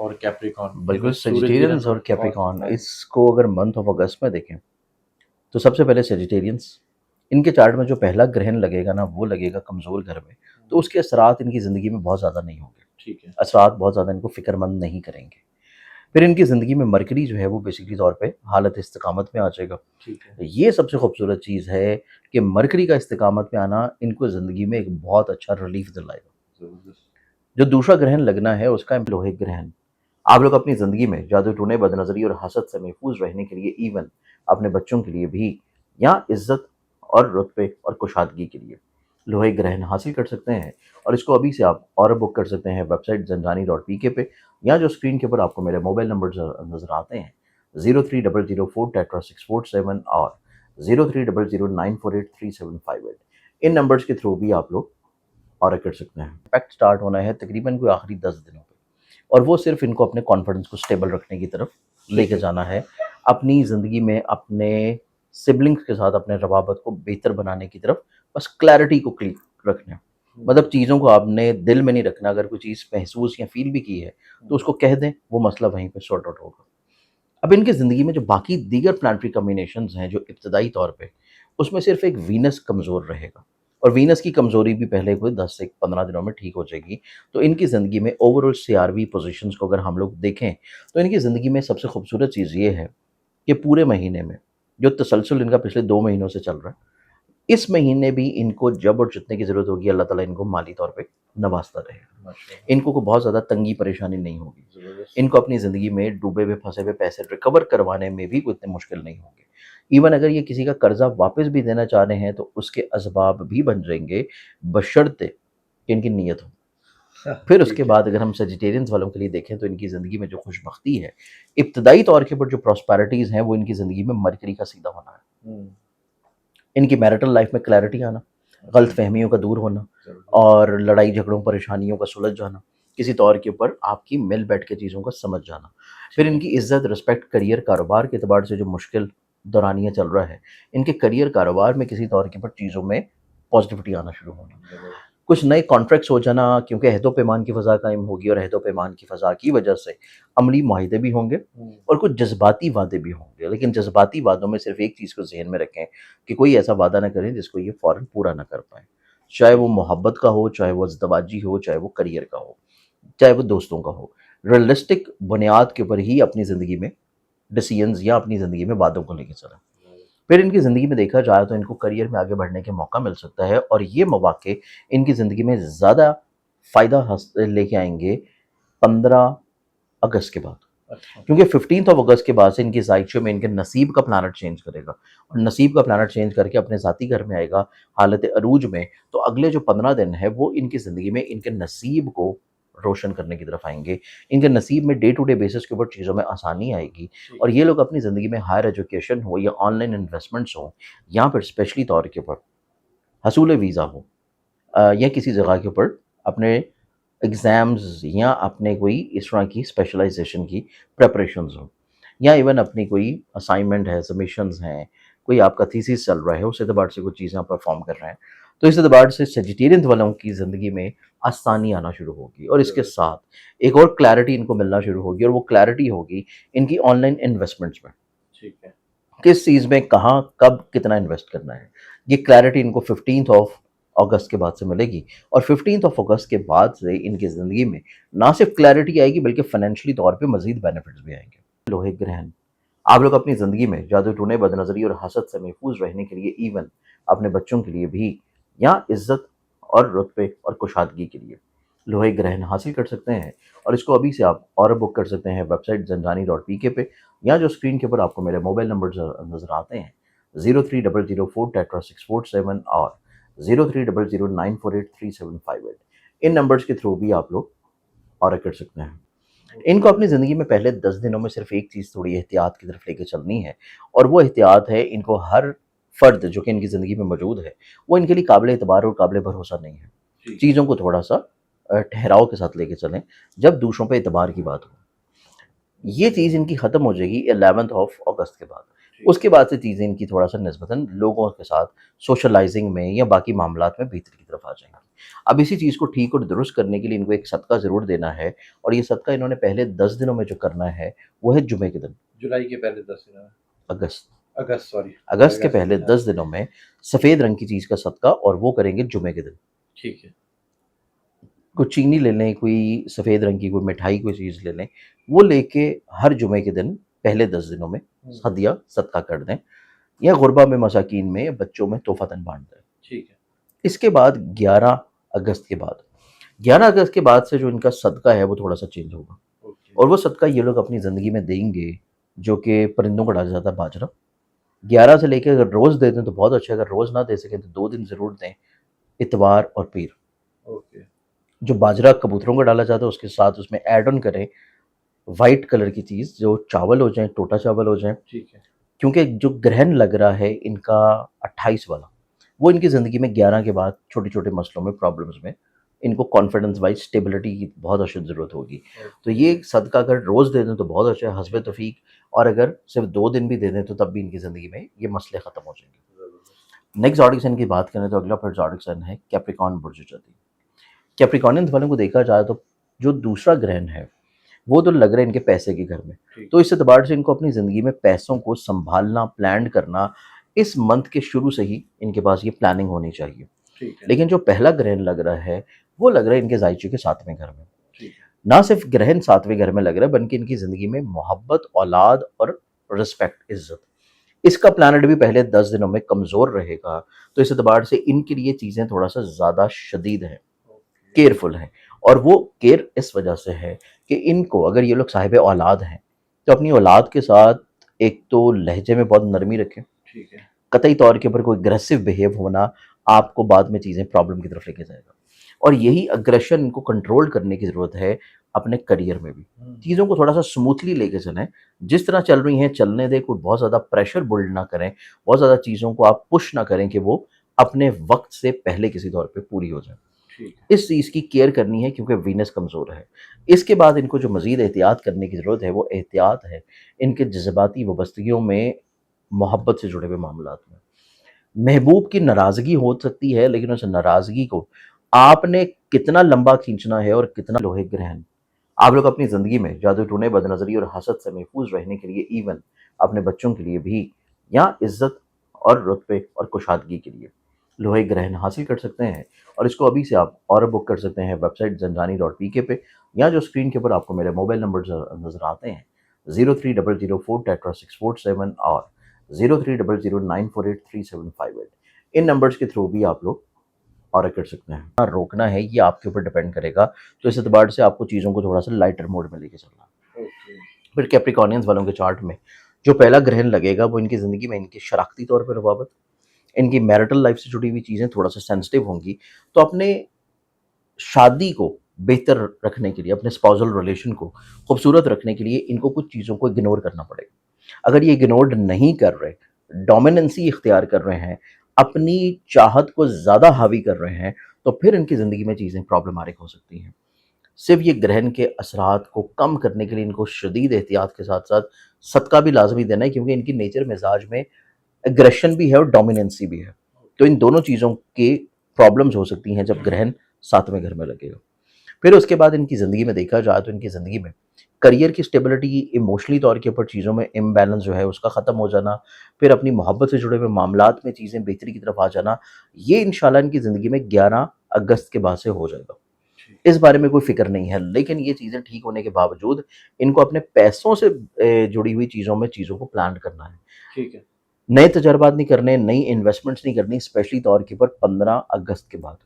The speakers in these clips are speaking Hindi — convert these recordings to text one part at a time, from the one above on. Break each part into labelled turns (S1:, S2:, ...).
S1: और कैप्रिकॉन,
S2: बिल्कुल,
S1: सूरज
S2: सेजिटेरियंस
S1: ग्रहण
S2: और कैप्रिकॉर्न इसको अगर मंथ ऑफ अगस्त में देखें तो सबसे पहले सेजिटेरियंस, इनके चार्ट में जो पहला ग्रहण लगेगा ना वो लगेगा कमज़ोर घर में, तो उसके असरात इनकी ज़िंदगी में बहुत ज़्यादा नहीं होंगे।
S1: ठीक है।
S2: असरात बहुत ज़्यादा इनको फ़िक्रमंद नहीं करेंगे। फिर इनकी ज़िंदगी में मरकरी जो है वो बेसिकली तौर पे हालत इस्तिकामत में आ जाएगा।
S1: ठीक है।
S2: ये सबसे खूबसूरत चीज़ है कि मरकरी का इस्तिकामत में आना इनको ज़िंदगी में एक बहुत अच्छा रिलीफ दिलाएगा।
S1: ज़बरदस्त।
S2: जो दूसरा ग्रहण लगना है उसका है लोहे ग्रहण। आप लोग अपनी ज़िंदगी में जादू टोने, बदनज़री और हसद से महफूज रहने के लिए, इवन अपने बच्चों के लिए भी, या इज़्ज़त और रुतबे और कुशादगी के लिए लोहे ग्रहण हासिल कर सकते हैं। और इसको अभी से आप और बुक कर सकते हैं वेबसाइट zanjani.pk पे, या जो स्क्रीन के ऊपर आपको मेरे मोबाइल नंबर नज़र आते हैं 030004 टेट्रा 647 और 03009483 758। इन नंबर्स के थ्रू भी आप लोग और कर सकते हैं। इम्पैक्ट स्टार्ट होना है तकरीबन कोई आखिरी 10 दिनों पे, और वो सिर्फ इनको अपने कॉन्फिडेंस को स्टेबल रखने की तरफ लेके जाना है, अपनी ज़िंदगी में अपने सिबलिंग्स के साथ अपने रवाबत को बेहतर बनाने की तरफ, बस क्लैरिटी को क्लिक रखना है। मतलब चीज़ों को आपने दिल में नहीं रखना, अगर कोई चीज़ महसूस या फील भी की है तो उसको कह दें, वो मसला वहीं पे सॉर्ट आउट होगा। अब इनकी ज़िंदगी में जो बाकी दीगर प्लानेटरी कॉम्बिनेशंस हैं जो इब्तदाई तौर पे, उसमें सिर्फ एक वीनस कमज़ोर रहेगा, और वीनस की कमज़ोरी भी पहले कोई 10 से 15 दिनों में ठीक हो जाएगी। तो इनकी ज़िंदगी में ओवरऑल सीआरवी पोज़ीशंस को अगर हम लोग देखें, तो इनकी ज़िंदगी में सबसे खूबसूरत चीज़ ये है कि पूरे महीने में जो तसलसल इनका पिछले 2 महीनों से चल रहा है, इस महीने भी इनको जब और जितने की ज़रूरत होगी अल्लाह ताला इनको माली तौर पे नवाज़ता रहेगा।
S1: माशाल्लाह।
S2: इनको को बहुत ज़्यादा तंगी परेशानी नहीं होगी।
S1: ज़बरदस्त।
S2: इनको अपनी ज़िंदगी में डूबे हुए, फँसे हुए पैसे रिकवर करवाने में भी कोई इतने मुश्किल नहीं होंगे। इवन अगर ये किसी का कर्ज़ा वापस भी देना चाह रहे हैं तो उसके असबाब भी बन जाएँगे, बशर्ते कि इनकी नीयत हो। फिर उसके
S1: ठीक है।
S2: बाद अगर हम सेजिटेरियंस वालों के लिए देखें तो इनकी ज़िंदगी में जो खुशबख्ती है, इब्तदाई तौर के ऊपर जो प्रॉस्पेरिटीज़ हैं वो इनकी ज़िंदगी में मरकरी का सीधा होना है।
S1: हुँ।
S2: इनकी मैरिटल लाइफ में क्लैरिटी आना, गलतफ़हमियों का दूर होना
S1: ज़बरदस्त।
S2: और लड़ाई झगड़ों, परेशानियों का सुलझ जाना, किसी तौर के ऊपर आपकी मिल बैठ के चीज़ों को समझ जाना। फिर
S1: ठीक है।
S2: इनकी इज़्ज़त, रिस्पेक्ट, करियर, कारोबार के एतबार से जो मुश्किल दौरानिया चल रहा है, इनके करियर, कारोबार में किसी तौर के ऊपर चीज़ों में पॉज़िटिविटी आना शुरू होना।
S1: ज़बरदस्त।
S2: कुछ नए कॉन्ट्रैक्ट्स हो जाना, क्योंकि अहद-ओ-पैमान की फ़ज़ा कायम होगी और अहद-ओ-पैमान की फ़ज़ा की वजह से अमली मुआहिदे भी होंगे
S1: हुँ।
S2: और कुछ जज़्बाती वादे भी होंगे। लेकिन जज़्बाती वादों में सिर्फ़ एक चीज़ को ज़हन में रखें कि कोई ऐसा वादा ना करें जिसको ये फ़ौरन पूरा ना कर पाएँ। चाहे वो मोहब्बत का हो, चाहे वो अज़दवाजी हो, चाहे वो करियर का हो, चाहे वो दोस्तों का हो। रियलिस्टिक बुनियाद के ऊपर ही अपनी ज़िंदगी में डिसीज़न्स या अपनी ज़िंदगी में वादों को लेके चलें। फिर इनकी ज़िंदगी में देखा जाए तो इनको करियर में आगे बढ़ने के मौका मिल सकता है, और ये मौक़े इनकी ज़िंदगी में ज़्यादा फ़ायदा लेके आएँगे 15 अगस्त के बाद।
S1: अच्छा।
S2: क्योंकि 15th ऑफ अगस्त के बाद से इनकी ज़ाइचो में इनके नसीब का प्लैनेट चेंज करेगा, और नसीब का प्लैनेट चेंज करके अपने ज़ाती घर में आएगा हालत अरूज में। तो अगले जो 15 दिन है वो इनकी ज़िंदगी में इनके नसीब को रोशन करने की तरफ आएँगे। इनके नसीब में डे टू डे बेसिस के ऊपर चीज़ों में आसानी आएगी, और ये लोग अपनी ज़िंदगी में हायर एजुकेशन हो या ऑनलाइन इन्वेस्टमेंट्स हों, या फिर स्पेशली तौर के ऊपर हसूल वीज़ा हो, या किसी जगह के ऊपर अपने एग्ज़ाम्स या अपने कोई इस तरह की स्पेशलाइज़ेशन की प्रिपरेशंस हों, या इवन अपनी कोई असाइनमेंट है, सबमिशंस हैं, कोई आपका थीसिस चल रहा है, उस एतबार से कुछ चीज़ें आप परफ़ॉर्म कर रहे हैं। तो इस एतबार से सेजिटेरियन वालों की ज़िंदगी में आसानी आना शुरू होगी, और इसके
S1: ज़बरदस्त।
S2: साथ एक और क्लैरिटी इनको मिलना शुरू होगी, और वो क्लैरिटी होगी इनकी ऑनलाइन इन्वेस्टमेंट्स में।
S1: ठीक है।
S2: किस चीज़ में, कहाँ, कब, कितना इन्वेस्ट करना है। ये क्लैरिटी इनको 15th ऑफ अगस्त के बाद से मिलेगी, और 15th ऑफ अगस्त के बाद से इनकी ज़िंदगी में ना सिर्फ क्लैरिटी आएगी बल्कि फाइनेंशियली तौर पे मज़ीद बेनिफिट्स भी आएँगे। लोहे ग्रहण, आप लोग अपनी ज़िंदगी में जादू टोने, बदनज़री और हसद से महफूज रहने के लिए, इवन अपने बच्चों के लिए भी, या इज़्ज़त और रुतबे और कुशादगी के लिए लोहे ग्रहण हासिल कर सकते हैं। और इसको अभी से आप और बुक कर सकते हैं वेबसाइट zanjani.pk पे, या जो स्क्रीन के ऊपर आपको मेरे मोबाइल नंबर नज़र आते हैं 030004 टेट्रा 647 और 03009483 758। इन नंबर्स के थ्रू भी आप लोग और कर सकते हैं। इनको अपनी ज़िंदगी में पहले 10 दिनों में सिर्फ एक चीज़ थोड़ी एहतियात की तरफ लेके चलनी है, और वो एहतियात है इनको हर फ़र्द जो कि इनकी ज़िंदगी में मौजूद है, वो इनके लिए काबिल एतबार और काबिल भरोसा नहीं है।
S1: ठीक।
S2: चीज़ों को थोड़ा-सा ठहराव के साथ लेके चलें, जब दूसरों पे एतबार की बात हो। ये चीज़ इनकी ख़त्म हो जाएगी 11th ऑफ अगस्त के बाद। उसके बाद से चीज़ें इनकी थोड़ा-सा निस्बतन लोगों के साथ सोशलाइज़िंग में या बाकी मामलात में बेहतरी की तरफ आ जाएँगी। अब इसी चीज़ को ठीक और दुरुस्त करने के लिए इनको एक सदका ज़रूर देना है और ये सदका इन्होंने पहले 10 दिनों में जो करना है, वो है जुमे के दिन,
S1: जुलाई के पहले 10 दिनों में,
S2: अगस्त।
S1: अगस्त सॉरी,
S2: अगस्त के
S1: अगस्त
S2: पहले
S1: में, हाँ,
S2: 10 दिनों में सफ़ेद रंग की चीज़ का सदका और वो करेंगे जुमे के दिन।
S1: ठीक है।
S2: कुछ चीनी ले लें, कोई सफ़ेद रंग की कोई मिठाई कोई चीज़ ले लें, वो लेके हर जुमे के दिन पहले 10 दिनों में हदिया सदका कर दें या गुरबा में, मसाकीन में या बच्चों में तोहफ़तन बाँट दें।
S1: ठीक है।
S2: इसके बाद 11 अगस्त के बाद 11 अगस्त के बाद से जो इनका सदका है वो थोड़ा-सा चेंज होगा
S1: ओके,
S2: और वो सदका ये लोग अपनी ज़िंदगी में देंगे, जो कि परिंदों को डाला जाता है बाजरा। 11 से लेके अगर रोज़ दे दें तो बहुत अच्छा है, अगर रोज़ ना दे सकें तो 2 दिन ज़रूर दें, इतवार और पीर।
S1: ओके,
S2: जो बाजरा कबूतरों को डाला जाता है उसके साथ उसमें ऐड ऑन करें व्हाइट कलर की चीज़, जो चावल हो जाएँ, टोटा चावल हो जाएँ,
S1: ठीक है।
S2: क्योंकि जो ग्रहण लग रहा है इनका 28 वाला, वो इनकी ज़िंदगी में 11 के बाद छोटे-छोटे मसलों में, प्रॉब्लम्स में, इनको कॉन्फिडेंस वाइज़ स्टेबिलिटी की बहुत अशद ज़रूरत होगी। तो ये सदका अगर रोज़ दे दें तो बहुत अच्छा है, हस्बे तौफ़ीक, और अगर सिर्फ़ 2 दिन भी दे दें तो तब भी इनकी ज़िंदगी में ये मसले ख़त्म हो जाएँगे। नेक्स्ट ज़ोडिक साइन की बात करें तो अगला फिर ज़ोडिक साइन है कैप्रिकॉर्न बुर्ज जाती। कैप्रिकॉर्नियंस वालों को देखा जाए तो जो दूसरा ग्रहण है, वो तो लग रहा है इनके पैसे के घर में।
S1: ठीक।
S2: तो इस एतबार से इनको अपनी ज़िंदगी में पैसों को सँभालना, प्लान करना, इस मंथ के शुरू से ही इनके पास ये प्लानिंग होनी चाहिए।
S1: ठीक है।
S2: लेकिन जो पहला ग्रहण लग रहा है, वो लग रहा है इनके ज़ायचे के 7वें घर में।
S1: ठीक है।
S2: ना सिर्फ़ ग्रहण 7वें घर में लग रहा है, बल्कि इनकी ज़िंदगी में मोहब्बत, औलाद और रिस्पेक्ट, इज़्ज़त, इसका प्लैनेट भी पहले 10 दिनों में कमज़ोर रहेगा। तो इस एतबार से इनके लिए चीज़ें थोड़ा-सा ज़्यादा शदीद हैं,
S1: ओके,
S2: केयरफुल हैं, और वो केयर इस वजह से है कि इनको, अगर ये लोग साहिब औलाद हैं, तो अपनी औलाद के साथ एक तो लहजे में बहुत नरमी रखें।
S1: ठीक है।
S2: कतई तौर के ऊपर कोई अग्रेसिव बिहेव होना आपको बाद में चीज़ें प्रॉब्लम की तरफ लेके जाएगा, और यही अग्रेशन इनको कंट्रोल करने की ज़रूरत है अपने करियर में भी। चीज़ों को थोड़ा-सा स्मूथली लेके चलें, जिस तरह चल रही हैं चलने दें, कोई बहुत ज़्यादा प्रेशर बिल्ड ना करें, बहुत ज़्यादा चीज़ों को आप पुश ना करें कि वो अपने वक़्त से पहले किसी तौर पे पूरी हो जाएँ।
S1: ठीक है।
S2: इस चीज़ की केयर करनी है क्योंकि वीनस कमज़ोर है। इसके बाद इनको जो मज़ीद एहतियात करने की ज़रूरत है, वो एहतियात है इनके जज़्बाती वाबस्तगियों में, मोहब्बत से जुड़े हुए मामलात में। महबूब की नाराज़गी हो सकती है, लेकिन उस नाराज़गी को आपने कितना लंबा खींचना है और कितना लोहे ग्रहण। आप लोग अपनी ज़िंदगी में जादू टूने, बदनज़री और हसद से महफूज़ रहने के लिए, इवन अपने बच्चों के लिए भी, या इज़्ज़त और रुतबे और कुशादगी के लिए लोहे ग्रहण हासिल कर सकते हैं। और इसको अभी से आप और बुक कर सकते हैं वेबसाइट zanjani.pk पे, या जो स्क्रीन के ऊपर आपको मेरे मोबाइल नंबर नज़र आते हैं, 030004 टेट्रा 647 और 03009483 758। इन नंबर्स के थ्रू भी आप लोग और कर सकते हैं। हाँ, रोकना है ये आपके ऊपर डिपेंड करेगा, तो इस एतबार से आपको चीज़ों को थोड़ा-सा लाइटर मोड में लेके चलना है।
S1: ओके,
S2: फिर कैप्रिकॉर्नियंस वालों के चार्ट में जो पहला ग्रहण लगेगा वो इनकी ज़िंदगी में इनकी शराकती तौर पर रवाबत, इनकी मैरिटल लाइफ से जुड़ी हुई चीज़ें थोड़ा-सा सेंसिटिव होंगी, तो अपने शादी को बेहतर रखने के लिए, अपने स्पाउसल रिलेशन को खूबसूरत रखने के लिए इनको कुछ चीज़ों को इग्नोर करना पड़ेगा। अगर ये इग्नोर नहीं कर रहे, डोमिनेंसी इख्तियार कर रहे हैं, अपनी चाहत को ज़्यादा हावी कर रहे हैं, तो फिर इनकी ज़िंदगी में चीज़ें प्रॉब्लमैटिक हो सकती हैं। सिर्फ़ ये ग्रहण के असरात को कम करने के लिए इनको शदीद एहतियात के साथ-साथ सदका भी लाज़मी देना है, क्योंकि इनकी नेचर मिज़ाज में एग्रेशन भी है और डोमिनेंसी भी है। तो इन दोनों चीज़ों की प्रॉब्लम्स हो सकती हैं जब ग्रहण 7वें घर में लगेगा। फिर उसके बाद इनकी ज़िंदगी में देखा जाए तो इनकी ज़िंदगी में करियर की स्टेबिलिटी, इमोशनली तौर के ऊपर चीज़ों में इम्बैलेंस जो है उसका ख़त्म हो जाना, फिर अपनी मोहब्बत से जुड़े हुए मामलात में चीज़ें बेहतरी की तरफ आ जाना, ये इंशाल्लाह इनकी ज़िंदगी में 11 अगस्त के बाद से हो जाएगा।
S1: ठीक,
S2: इस बारे में कोई फ़िक्र नहीं है, लेकिन ये चीज़ें ठीक होने के बावजूद इनको अपने पैसों से जुड़ी हुई चीज़ों में चीज़ों को प्लान करना है।
S1: ठीक है।
S2: नए तजर्बात नहीं करने, नई इन्वेस्टमेंट्स नहीं करनी, स्पेशली तौर के ऊपर 15 अगस्त के बाद।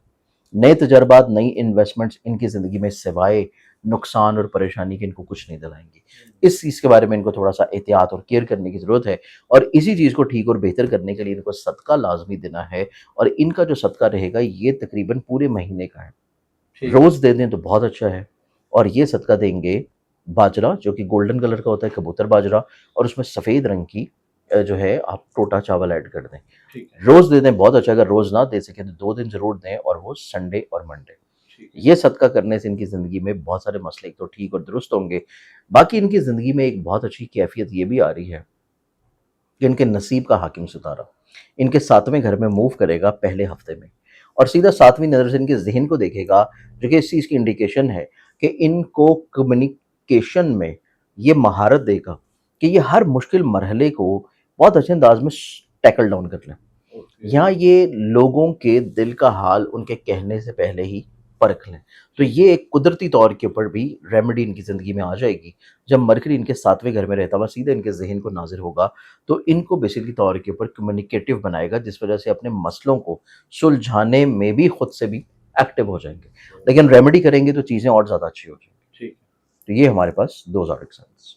S2: नए तजर्बात, नई इन्वेस्टमेंट्स इनकी ज़िंदगी में सिवाय नुकसान और परेशानी के इनको कुछ नहीं दिलाएँगी। इस चीज़ के बारे में इनको थोड़ा-सा एहतियात और केयर करने की ज़रूरत है, और इसी चीज़ को ठीक और बेहतर करने के लिए इनको सदका लाज़मी देना है, और इनका जो सदका रहेगा ये तकरीबन पूरे महीने का है।
S1: ठीक,
S2: रोज़ दे दें तो बहुत अच्छा है, और ये सदका देंगे बाजरा, जो कि गोल्डन कलर का होता है, कबूतर बाजरा, और उसमें सफ़ेद रंग की जो है आप टोटा चावल ऐड कर दें।
S1: ठीक है।
S2: रोज़ दे दें बहुत अच्छा, अगर रोज़ ना दे सकें तो 2 दिन ज़रूर दें, और वो संडे और मंडे।
S1: ठीक है।
S2: ये सदका करने से इनकी ज़िंदगी में बहुत सारे मसले एक तो ठीक और दुरुस्त होंगे। बाकी इनकी ज़िंदगी में एक बहुत अच्छी कैफ़ियत ये भी आ रही है कि इनके नसीब का हाकिम सितारा इनके 7वें घर में मूव करेगा पहले हफ्ते में, और सीधा 7वीं नज़र से इनके ज़हन को देखेगा, जो कि इस चीज़ की इंडिकेशन है कि इनको कम्युनिकेशन में ये महारत देगा कि ये हर मुश्किल मरहले को बहुत अच्छे अंदाज में टैकल डाउन कर लें।
S1: ओके।
S2: यहाँ ये लोगों के दिल का हाल उनके कहने से पहले ही परख लें। तो ये एक कुदरती तौर के ऊपर भी रेमेडी इनकी ज़िंदगी में आ जाएगी। जब मरकरी इनके 7वें घर में रहता हुआ सीधे इनके ज़हन को नाज़िर होगा, तो इनको बेसिकली तौर के ऊपर कम्युनिकेटिव बनाएगा, जिस वजह से अपने मसलों को सुलझाने में भी खुद से भी एक्टिव हो जाएँगे। लेकिन रेमेडी करेंगे तो चीज़ें और ज़्यादा अच्छी हो जाएँगी।
S1: ठीक है।
S2: तो ये हमारे पास 2 ज़ारक साइंस।